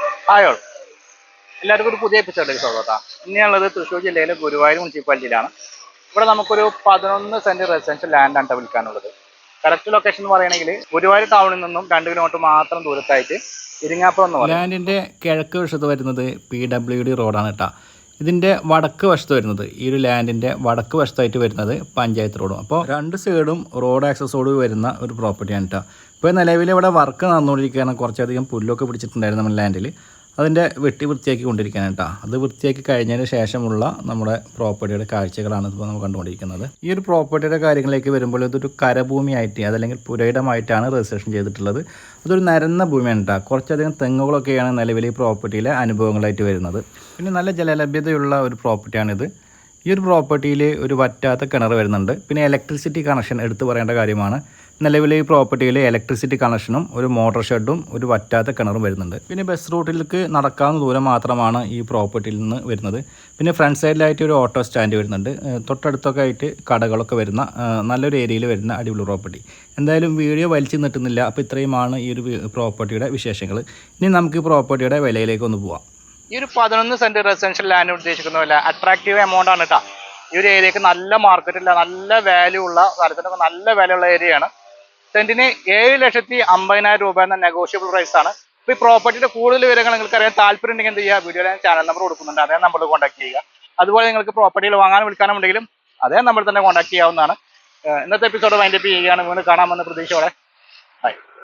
Hi all, എല്ലാവർക്കും ഒരു പുതിയ എപ്പിസോഡിലേക്ക് സ്വാഗതം. ഇനിയുള്ളത് തൃശ്ശൂർ ജില്ലയിലെ ഗുരുവായൂർ മുനിസിപ്പാലിറ്റിയിലാണ്. ഇവിടെ നമുക്കൊരു 11 സെന്റ് റെസിഡൻഷ്യൽ ലാൻഡാണ് വിൽക്കാനുള്ളത്. കറക്റ്റ് ലൊക്കേഷൻ എന്ന് പറയുകയാണെങ്കിൽ ഗുരുവായൂർ ടൗണിൽ നിന്നും 2 കിലോമീറ്റർ മാത്രം ദൂരത്തായിട്ട് ഇരിങ്ങാപ്പുറം എന്ന് പറയും. ലാൻഡിൻ്റെ കിഴക്ക് വശത്ത് വരുന്നത് PWD റോഡാണ് കേട്ടോ. ഇതിൻ്റെ വടക്ക് വശത്ത് വരുന്നത് ഈ ഒരു ലാൻഡിൻ്റെ വടക്ക് വശത്തായിട്ട് വരുന്നത് പഞ്ചായത്ത് റോഡും. അപ്പോൾ 2 സൈഡും റോഡ് ആക്സസോട് വരുന്ന ഒരു പ്രോപ്പർട്ടിയാണ് കേട്ടോ. ഇപ്പോൾ നിലവിൽ ഇവിടെ വർക്ക് നടന്നുകൊണ്ടിരിക്കുകയാണ്. കുറച്ചധികം പുല്ലൊക്കെ പിടിച്ചിട്ടുണ്ടായിരുന്നു നമ്മുടെ ലാൻഡിൽ. അതിൻ്റെ വെട്ടി വൃത്തിയാക്കി കൊണ്ടിരിക്കുകയാണ് കേട്ടോ. അത് വൃത്തിയാക്കി കഴിഞ്ഞതിന് ശേഷമുള്ള നമ്മുടെ പ്രോപ്പർട്ടിയുടെ കാഴ്ചകളാണ് ഇപ്പോൾ നമ്മൾ കണ്ടുകൊണ്ടിരിക്കുന്നത്. ഈ ഒരു പ്രോപ്പർട്ടിയുടെ കാര്യങ്ങളിലേക്ക് വരുമ്പോൾ ഇതൊരു കരഭൂമിയായിട്ട് അതല്ലെങ്കിൽ പുരയിടമായിട്ടാണ് രജിസ്ട്രേഷൻ ചെയ്തിട്ടുള്ളത്. അതൊരു നിരന്ന ഭൂമിയാണ് കേട്ടോ. കുറച്ചധികം തെങ്ങുകളൊക്കെയാണ് നിലവിൽ ഈ പ്രോപ്പർട്ടിയിലെ അനുഭവങ്ങളായിട്ട് വരുന്നത്. പിന്നെ നല്ല ജലലഭ്യതയുള്ള ഒരു പ്രോപ്പർട്ടിയാണിത്. ഈ ഒരു പ്രോപ്പർട്ടിയിൽ ഒരു വറ്റാത്ത കിണർ വരുന്നുണ്ട്. പിന്നെ ഇലക്ട്രിസിറ്റി കണക്ഷൻ എടുത്തു പറയേണ്ട കാര്യമാണ്. നിലവിൽ ഈ പ്രോപ്പർട്ടിയിൽ ഇലക്ട്രിസിറ്റി കണക്ഷനും ഒരു മോട്ടോർ ഷെഡും ഒരു വറ്റാത്ത കിണറും വരുന്നുണ്ട്. പിന്നെ ബസ് റൂട്ടിലേക്ക് നടക്കാവുന്ന ദൂരം മാത്രമാണ് ഈ പ്രോപ്പർട്ടിയിൽ നിന്ന് വരുന്നത്. പിന്നെ ഫ്രണ്ട് സൈഡിലായിട്ട് ഒരു ഓട്ടോ സ്റ്റാൻഡ് വരുന്നുണ്ട്. തൊട്ടടുത്തൊക്കെ ആയിട്ട് കടകളൊക്കെ വരുന്ന നല്ലൊരു ഏരിയയിൽ വരുന്ന അടിപൊളി പ്രോപ്പർട്ടി. എന്തായാലും വീഡിയോ വലിച്ചു നിട്ടുന്നില്ല. അപ്പോൾ ഇത്രയുമാണ് ഈ ഒരു പ്രോപ്പർട്ടിയുടെ വിശേഷങ്ങൾ. ഇനി നമുക്ക് ഈ പ്രോപ്പർട്ടിയുടെ വിലയിലേക്ക് ഒന്ന് പോവാം. ഈ ഒരു 11 സെന്റ് റെസിഡൻഷ്യൽ ലാൻഡ് ഉദ്ദേശിക്കുന്ന വില അട്രാക്റ്റീവ് എമൗണ്ട് ആണ് കേട്ടോ. ഈ ഒരു ഏരിയക്ക് നല്ല മാർക്കറ്റില്ല, നല്ല വാല്യൂ ഉള്ള സ്ഥലത്തിനൊക്കെ നല്ല വിലയുള്ള ഏരിയയാണ്. സെന്റിന് 7,50,000 രൂപ എന്ന നെഗോഷ്യബിൾ പ്രൈസ് ആണ്. ഇപ്പോൾ ഈ പ്രോപ്പർട്ടിയുടെ കൂടുതൽ വിവരങ്ങൾ നിങ്ങൾക്ക് അറിയാൻ താല്പര്യം ഉണ്ടെങ്കിൽ എന്ത് ചെയ്യുക, വീഡിയോയിൽ ചാനൽ നമ്പർ കൊടുക്കുന്നുണ്ട്, അതേ നമ്പറിൽ കോൺടാക്ട് ചെയ്യുക. അതുപോലെ നിങ്ങൾക്ക് പ്രോപ്പർട്ടിയിൽ വാങ്ങാനും വിൽക്കാനും ഉണ്ടെങ്കിലും അതേ നമ്പറിൽ തന്നെ കോൺടാക്ട് ചെയ്യാവുന്നതാണ്. ഇന്നത്തെ എപ്പിസോഡ് വൈൻഡപ്പ് ചെയ്യുകയാണ്. വീണ്ടും കാണാമെന്ന പ്രതീക്ഷയോടെ